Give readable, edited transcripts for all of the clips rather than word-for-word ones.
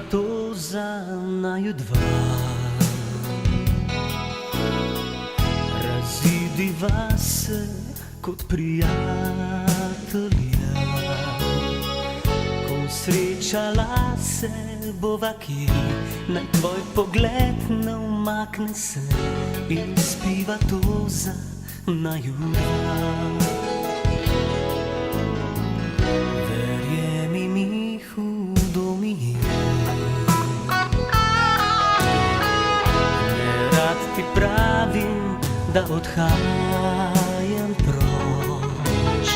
to za naju dva. Razidiva se kot prijatelja, ko srečala se bova kje, naj tvoj pogled ne umakne se in spiva to za naju dva. Verjemi mi, hudo mi je, nerad ti pravim, da odhajam proč.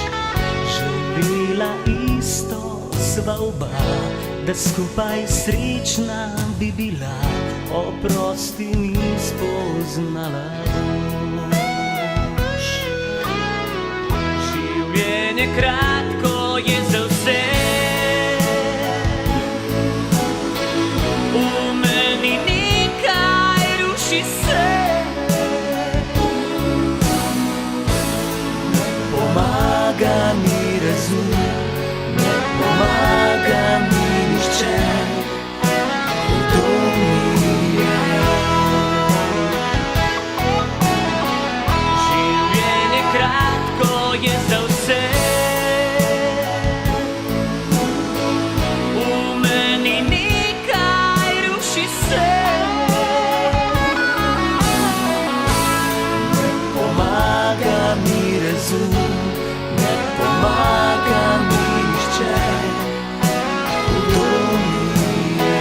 Želela isto sva oba, da skupaj srečna bi bila, oprosti mi spoznala boš. Življenje kratko je za vse, v meni nekaj ruši se. Pomaga mi razum, ne pomaga mi nihče, hudo mi je. Življenje kratko je za vse, v meni nekaj ruši se. Ne pomaga mi razum, ne pomaga mi nihče, hudo mi je.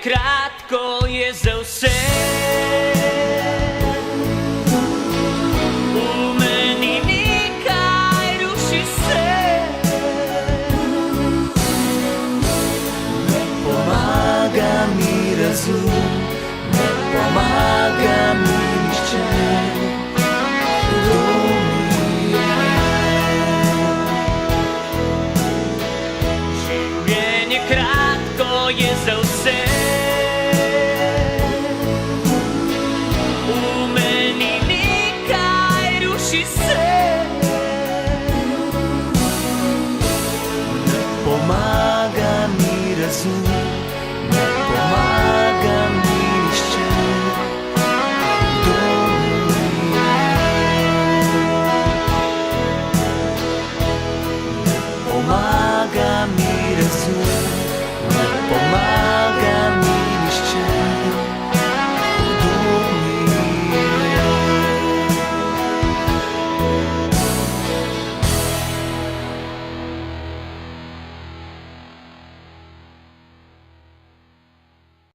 Kratko je za vse, v meni nekaj ruši se. Ne pomaga mi razum, ne pomaga mi nihče, hudo mi je. Življenje kratko je za vse, pomaga mi razum.